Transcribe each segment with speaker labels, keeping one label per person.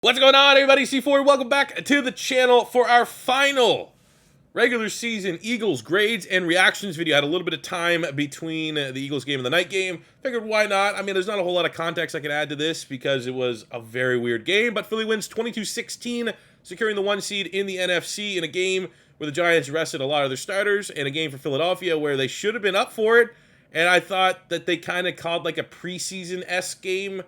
Speaker 1: What's going on, everybody? C4, welcome back to the channel for our final regular season Eagles grades and reactions video. I had a little bit of time between the Eagles game and the night game. Figured why not? I mean, there's not a whole lot of context I can add to this because it was a very weird game, but Philly wins 22-16, securing the 1 seed in the NFC in a game where the Giants rested a lot of their starters, and a game for Philadelphia where they should have been up for it, and I thought that they kind of called like a preseason-esque game.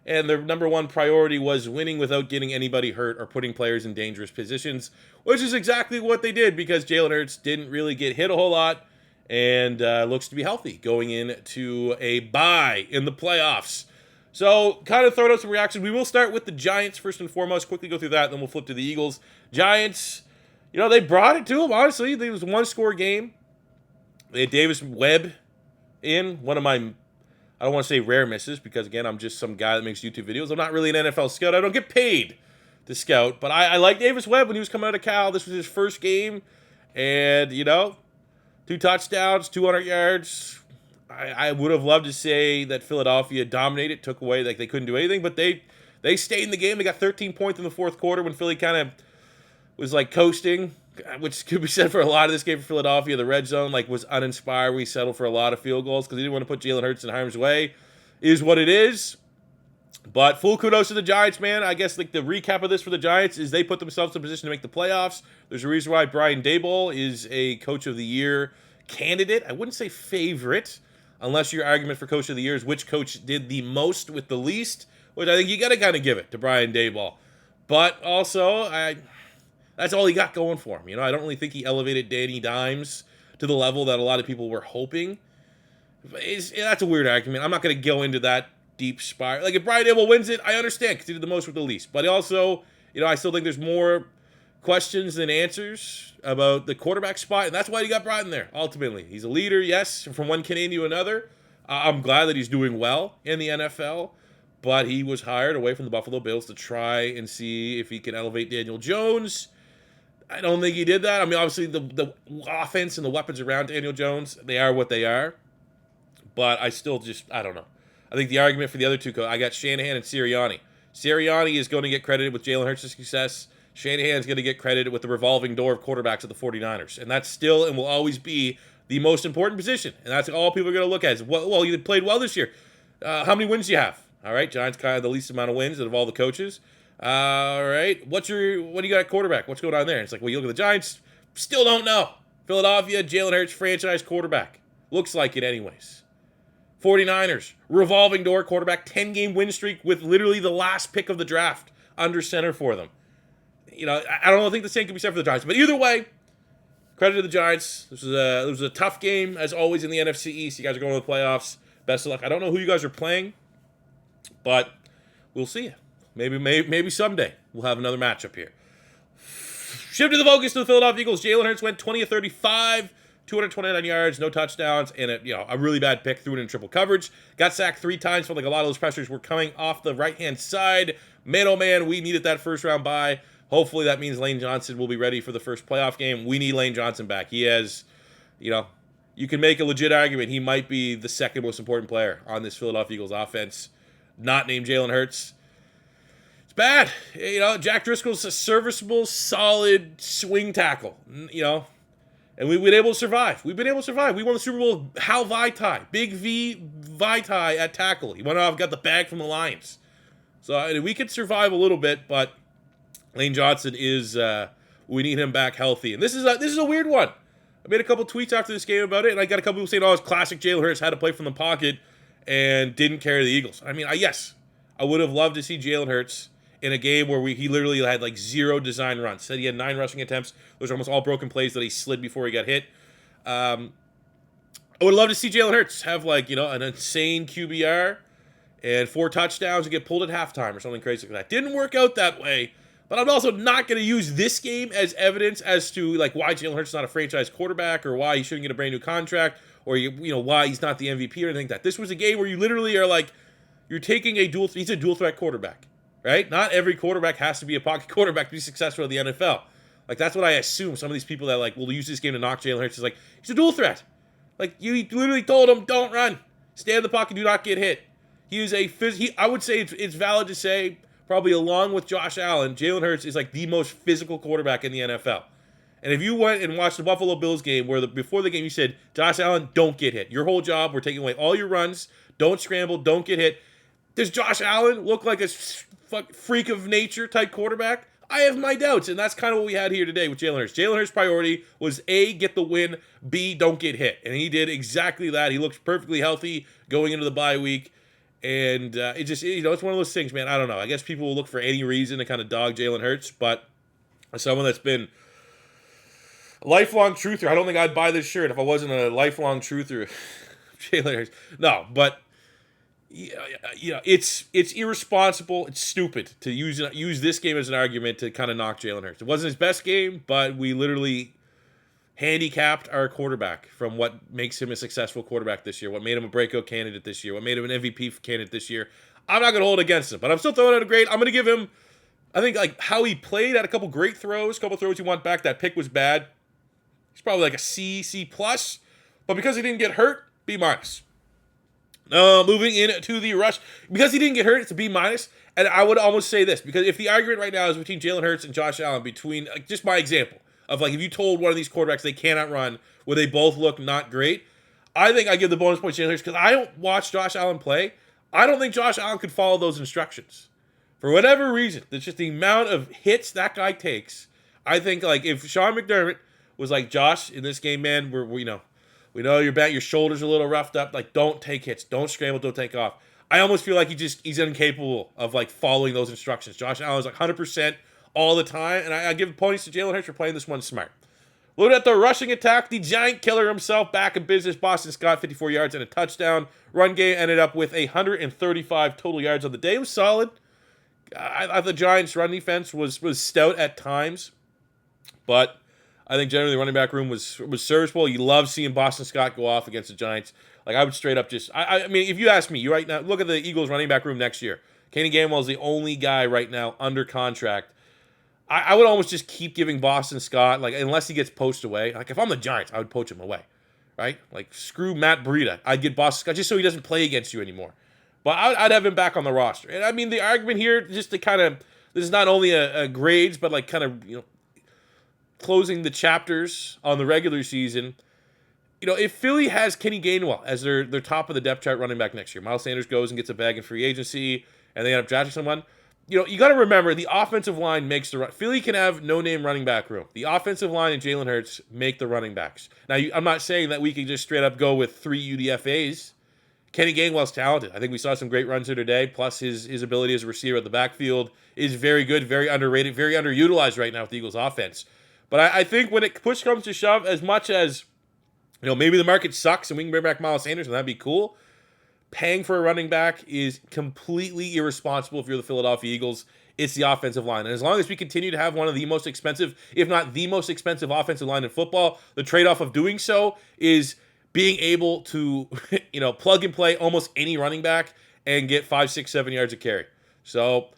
Speaker 1: And their number one priority was winning without getting anybody hurt or putting players in dangerous positions, which is exactly what they did because Jalen Hurts didn't really get hit a whole lot and looks to be healthy going into a bye in the playoffs. So kind of throwing out some reactions. We will start with the Giants first and foremost, quickly go through that, then we'll flip to the Eagles. Giants, you know, they brought it to them, honestly. It was a one-score game. They had Davis Webb in, one of my... I don't want to say rare misses because, again, I'm just some guy that makes YouTube videos. I'm not really an NFL scout. I don't get paid to scout. But I like Davis Webb when he was coming out of Cal. This was his first game. And, you know, 2 touchdowns, 200 yards. I would have loved to say that Philadelphia dominated, took away, like they couldn't do anything. But they stayed in the game. They got 13 points in the fourth quarter when Philly kind of was, like, coasting, which could be said for a lot of this game for Philadelphia. The red zone was uninspired. We settled for a lot of field goals because they didn't want to put Jalen Hurts in harm's way. Is what it is. But full kudos to the Giants, man. I guess the recap of this for the Giants is they put themselves in a position to make the playoffs. There's a reason why Brian Daboll is a Coach of the Year candidate. I wouldn't say favorite, unless your argument for Coach of the Year is which coach did the most with the least, which I think you got to kind of give it to Brian Daboll. But also, that's all he got going for him. You know, I don't really think he elevated Danny Dimes to the level that a lot of people were hoping. That's a weird argument. I'm not going to go into that deep spiral. Like, if Brian Daboll wins it, I understand because he did the most with the least. But also, you know, I still think there's more questions than answers about the quarterback spot, and that's why he got brought in there, ultimately. He's a leader, yes, from one Canadian to another. I'm glad that he's doing well in the NFL, but he was hired away from the Buffalo Bills to try and see if he can elevate Daniel Jones. I don't think he did that. I mean, obviously, the offense and the weapons around Daniel Jones, they are what they are. But I still I don't know. I think the argument for the other two, I got Shanahan and Sirianni. Sirianni is going to get credited with Jalen Hurts' success. Shanahan is going to get credited with the revolving door of quarterbacks at the 49ers. And that's still and will always be the most important position. And that's all people are going to look at is, well, you played well this year. How many wins do you have? All right, Giants kind of the least amount of wins out of all the coaches. All right, what do you got at quarterback? What's going on there? It's like, well, you look at the Giants, still don't know. Philadelphia, Jalen Hurts, franchise quarterback. Looks like it anyways. 49ers, revolving door quarterback, 10-game win streak with literally the last pick of the draft under center for them. You know, I don't think the same can be said for the Giants. But either way, credit to the Giants. This was a tough game, as always, in the NFC East. You guys are going to the playoffs. Best of luck. I don't know who you guys are playing, but we'll see. Maybe someday we'll have another matchup here. Shift to the focus to the Philadelphia Eagles. Jalen Hurts went 20 of 35, 229 yards, no touchdowns, and a really bad pick. Threw it in triple coverage. Got sacked 3 times. Felt like a lot of those pressures were coming off the right-hand side. Man, oh man, we needed that first-round bye. Hopefully that means Lane Johnson will be ready for the first playoff game. We need Lane Johnson back. He has, you can make a legit argument. He might be the second most important player on this Philadelphia Eagles offense, not named Jalen Hurts. Bad. Jack Driscoll's a serviceable, solid swing tackle, and we've been able to survive. We've been able to survive. We won the Super Bowl. Hal Vitae, Big V Vitae at tackle. He went off, got the bag from the Lions. So we could survive a little bit, but Lane Johnson is, we need him back healthy. And this is a weird one. I made a couple tweets after this game about it, and I got a couple people saying, it's classic Jalen Hurts, had to play from the pocket and didn't carry the Eagles. I mean, yes, I would have loved to see Jalen Hurts in a game where he literally had 0 design runs. Said he had 9 rushing attempts. Those are almost all broken plays that he slid before he got hit. I would love to see Jalen Hurts have an insane QBR and 4 touchdowns and get pulled at halftime or something crazy like that. Didn't work out that way. But I'm also not going to use this game as evidence as to why Jalen Hurts is not a franchise quarterback or why he shouldn't get a brand new contract or why he's not the MVP or anything like that. This was a game where you literally are you're taking he's a dual threat quarterback. Right? Not every quarterback has to be a pocket quarterback to be successful in the NFL. That's what I assume. Some of these people that will use this game to knock Jalen Hurts is he's a dual threat. You literally told him, don't run. Stay in the pocket, do not get hit. He is I would say it's valid to say probably along with Josh Allen, Jalen Hurts is like the most physical quarterback in the NFL. And if you went and watched the Buffalo Bills game where before the game you said, Josh Allen, don't get hit. Your whole job, we're taking away all your runs. Don't scramble. Don't get hit. Does Josh Allen look like a freak of nature type quarterback? I have my doubts, and that's kind of what we had here today with Jalen Hurts. Jalen Hurts' priority was A, get the win, B, don't get hit. And he did exactly that. He looks perfectly healthy going into the bye week. And it just, it's one of those things, man. I don't know. I guess people will look for any reason to kind of dog Jalen Hurts, but as someone that's been a lifelong truther, I don't think I'd buy this shirt if I wasn't a lifelong truther. Jalen Hurts. No, but it's irresponsible. It's stupid to use this game as an argument to kind of knock Jalen Hurts. It wasn't his best game, but we literally handicapped our quarterback from what makes him a successful quarterback this year, what made him a breakout candidate this year, what made him an MVP candidate this year. I'm not going to hold it against him, but I'm still throwing out a grade. I'm going to give him, I think, like how he played, had a couple great throws, couple throws you want back. That pick was bad. He's probably like a C+, but because he didn't get hurt, B-. Moving into the rush, because he didn't get hurt, it's a B-. And I would almost say this, because if the argument right now is between Jalen Hurts and Josh Allen, between just my example of like if you told one of these quarterbacks they cannot run, where they both look not great, I think I give the bonus point to Jalen Hurts because I don't watch Josh Allen play. I don't think Josh Allen could follow those instructions for whatever reason. It's just the amount of hits that guy takes. I think like if Sean McDermott was like, Josh, in this game, man, we know your shoulders are a little roughed up. Like, don't take hits, don't scramble, don't take off. I almost feel like he's incapable of like following those instructions. Josh Allen is like 100% all the time, and I give points to Jalen Hurts for playing this one smart. Look at the rushing attack. The giant killer himself back in business. Boston Scott, 54 yards and a touchdown. Run game ended up with 135 total yards on the day. It was solid. I thought the Giants' run defense was stout at times, but I think generally the running back room was serviceable. You love seeing Boston Scott go off against the Giants. Like, I would straight up just... I mean, if you ask me, you right now, look at the Eagles' running back room next year. Kenny Gainwell is the only guy right now under contract. I would almost just keep giving Boston Scott, like, unless he gets poached away. Like, if I'm the Giants, I would poach him away, right? Like, screw Matt Breida. I'd get Boston Scott just so he doesn't play against you anymore. But I'd have him back on the roster. And, I mean, the argument here, just to kind of... This is not only a grades, but, like, kind of, closing the chapters on the regular season. If Philly has Kenny Gainwell as their top of the depth chart running back next year, Miles Sanders goes and gets a bag in free agency, and they end up drafting someone, you got to remember the offensive line makes the run. Philly can have no-name running back room. The offensive line and Jalen Hurts make the running backs. Now, I'm not saying that we can just straight up go with 3 UDFAs. Kenny Gainwell's talented. I think we saw some great runs here today, plus his ability as a receiver at the backfield is very good, very underrated, very underutilized right now with the Eagles' offense. But I think when push comes to shove, as much as, maybe the market sucks and we can bring back Miles Sanders and that'd be cool, paying for a running back is completely irresponsible if you're the Philadelphia Eagles. It's the offensive line. And as long as we continue to have one of the most expensive, if not the most expensive offensive line in football, the trade-off of doing so is being able to, plug and play almost any running back and get 5, 6, 7 yards of carry. So...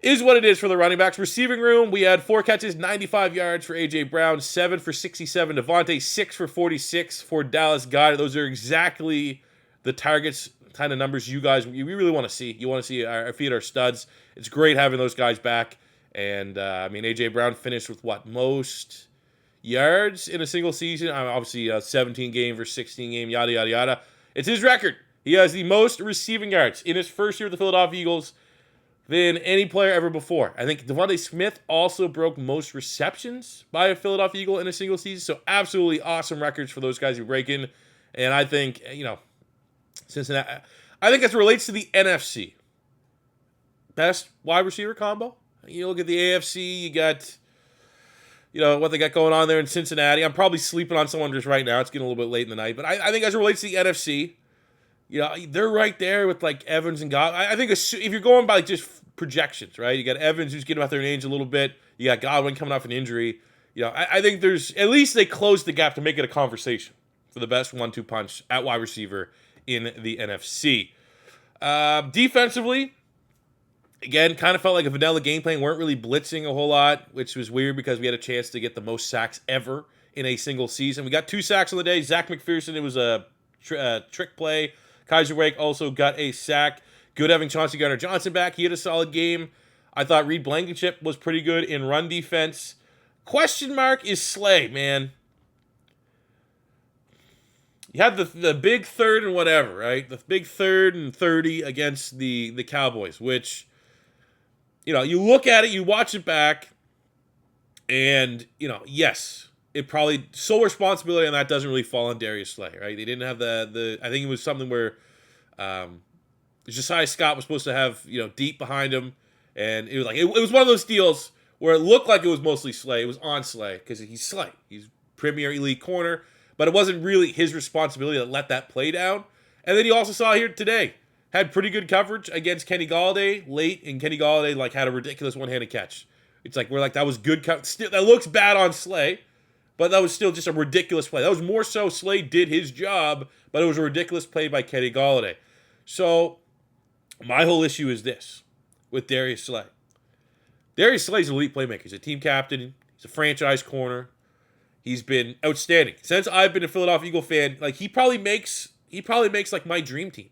Speaker 1: is what it is for the running backs. Receiving room, we had 4 catches, 95 yards for A.J. Brown, 7 for 67. Devontae, 6 for 46 for Dallas Goedert. Those are exactly the targets, kind of numbers we really want to see. You want to see our feet, our studs. It's great having those guys back. And, A.J. Brown finished with most yards in a single season? Obviously, 17 game versus 16 game, yada, yada, yada. It's his record. He has the most receiving yards in his first year with the Philadelphia Eagles than any player ever before. I think Devontae Smith also broke most receptions by a Philadelphia Eagle in a single season. So absolutely awesome records for those guys who break in. And I think, Cincinnati, I think as it relates to the NFC, best wide receiver combo. You look at the AFC, you got, what they got going on there in Cincinnati. I'm probably sleeping on someone just right now. It's getting a little bit late in the night. But I think as it relates to the NFC, they're right there with like Evans and Godwin. I think if you're going by just projections, right? You got Evans who's getting off their age a little bit. You got Godwin coming off an injury. I think there's at least they closed the gap to make it a conversation for the best 1-2 punch at wide receiver in the NFC. Defensively, again, kind of felt like a vanilla game plan. Weren't really blitzing a whole lot, which was weird because we had a chance to get the most sacks ever in a single season. We got 2 sacks on the day. Zach McPherson, it was a trick play. Kaiser Wake also got a sack. Good having Chauncey Gardner-Johnson back. He had a solid game. I thought Reed Blankenship was pretty good in run defense. Question mark is Slay, man. You had the big 3rd and whatever, right? The big 3rd and 30 against the Cowboys, which, you look at it, you watch it back, and, yes, it probably, sole responsibility on that doesn't really fall on Darius Slay, right? They didn't have I think it was something where Josiah Scott was supposed to have, deep behind him, and it was like, it was one of those deals where it looked like it was mostly Slay. It was on Slay, because he's Slay. He's premier elite corner. But it wasn't really his responsibility to let that play down. And then you also saw here today, had pretty good coverage against Kenny Golladay late, and Kenny Golladay had a ridiculous one-handed catch. It's like, that was good. That looks bad on Slay, but that was still just a ridiculous play. That was more so Slay did his job, but it was a ridiculous play by Kenny Golladay. So my whole issue is this with Darius Slay. Darius Slay's an elite playmaker. He's a team captain. He's a franchise corner. He's been outstanding. Since I've been a Philadelphia Eagle fan, he probably makes my dream team.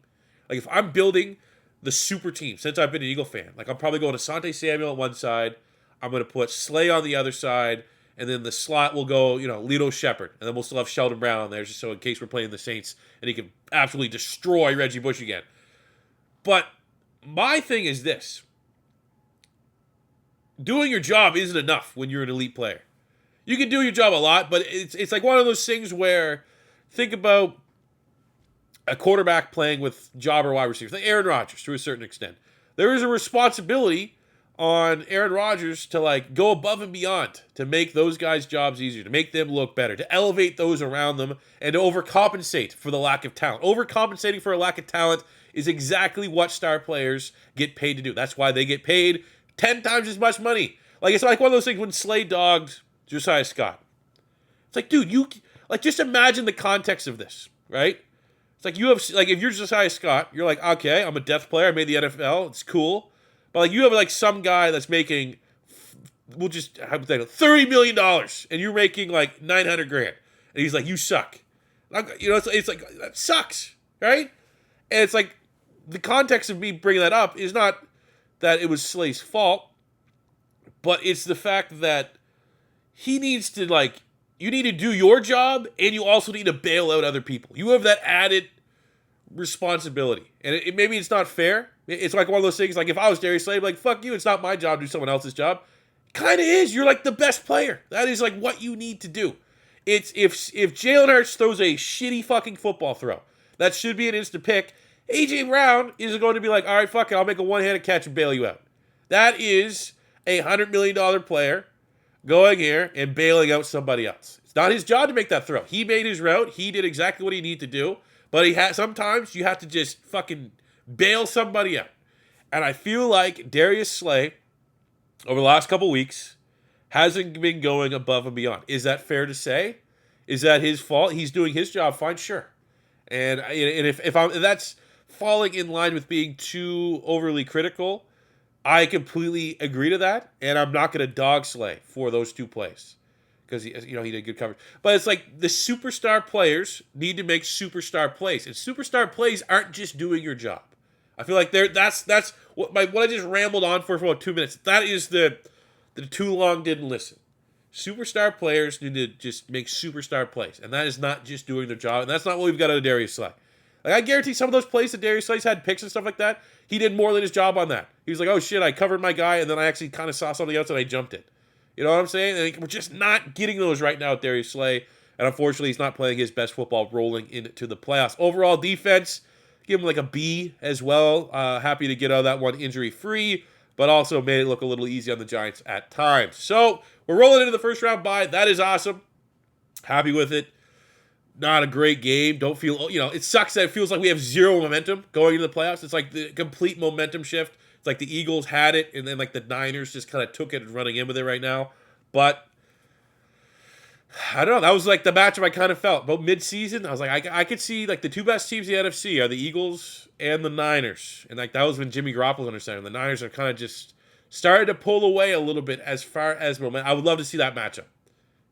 Speaker 1: If I'm building the super team, since I've been an Eagle fan, I'm probably going to Asante Samuel on one side, I'm going to put Slay on the other side, and then the slot will go, Lito Shepherd, and then we'll still have Sheldon Brown there, just so in case we're playing the Saints, and he can absolutely destroy Reggie Bush again. But my thing is this. Doing your job isn't enough when you're an elite player. You can do your job a lot, but it's like one of those things where, think about a quarterback playing with jobber wide receivers, like Aaron Rodgers to a certain extent. There is a responsibility on Aaron Rodgers to go above and beyond to make those guys' jobs easier, to make them look better, to elevate those around them, and to overcompensate for the lack of talent. Overcompensating for a lack of talent is exactly what star players get paid to do. That's why they get paid 10 times as much money. It's like one of those things when Slay dogged Josiah Scott. It's like, dude, just imagine the context of this, right? It's like if you're Josiah Scott, you're like, okay, I'm a depth player, I made the NFL, it's cool. But you have some guy that's making, we'll just hypothetical, $30 million, and you're making $900,000. And he's like, you suck. It's like, that sucks, right? And it's like, the context of me bringing that up is not that it was Slay's fault, but it's the fact that he needs to, you need to do your job, and you also need to bail out other people. You have that added responsibility. And maybe it's not fair. It's like one of those things, if I was Darius Slay, I'd be like, fuck you, it's not my job to do someone else's job. Kind of is. You're the best player. That is what you need to do. It's if Jalen Hurts throws a shitty fucking football throw, that should be an instant pick. A.J. Brown is going to be like, all right, fuck it, I'll make a one-handed catch and bail you out. That is a $100 million player going here and bailing out somebody else. It's not his job to make that throw. He made his route. He did exactly what he needed to do. But sometimes you have to just fucking bail somebody out. And I feel like Darius Slay, over the last couple weeks, hasn't been going above and beyond. Is that fair to say? Is that his fault? He's doing his job fine, sure. And if that's falling in line with being too overly critical, I completely agree to that, and I'm not going to dog Slay for those two plays because he did good coverage. But it's like the superstar players need to make superstar plays, and superstar plays aren't just doing your job. I feel like that's what I just rambled on for about 2 minutes. That is the too long didn't listen. Superstar players need to just make superstar plays, and that is not just doing their job, and that's not what we've got out of Darius Slay. I guarantee some of those plays that Darius Slay's had picks and stuff like that, he did more than his job on that. He was like, oh shit, I covered my guy, and then I actually kind of saw something else and I jumped it. You know what I'm saying? We're just not getting those right now with Darius Slay, and unfortunately he's not playing his best football rolling into the playoffs. Overall defense, give him a B as well. Happy to get out of that one injury-free, but also made it look a little easy on the Giants at times. So, we're rolling into the first round bye. That is awesome. Happy with it. Not a great game. Don't feel, it sucks that it feels like we have zero momentum going into the playoffs. It's like the complete momentum shift. It's like the Eagles had it, and then the Niners just kind of took it and running in with it right now. But I don't know. That was the matchup I kind of felt. About mid-season, I was like, I could see the two best teams in the NFC are the Eagles and the Niners. And that was when Jimmy Garoppolo was under center. The Niners are kind of just started to pull away a little bit as far as momentum. I would love to see that matchup.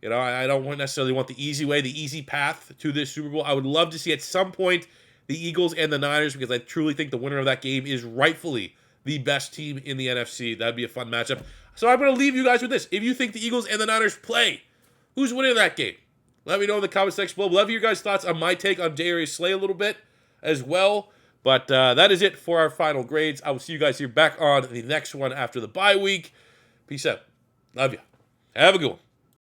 Speaker 1: I don't necessarily want the easy way, the easy path to this Super Bowl. I would love to see at some point the Eagles and the Niners, because I truly think the winner of that game is rightfully the best team in the NFC. That'd be a fun matchup. So I'm going to leave you guys with this. If you think the Eagles and the Niners play, who's winning that game? Let me know in the comment section below. Love your guys' thoughts on my take on Darius Slay a little bit as well. But that is it for our final grades. I will see you guys here back on the next one after the bye week. Peace out. Love you. Have a good one.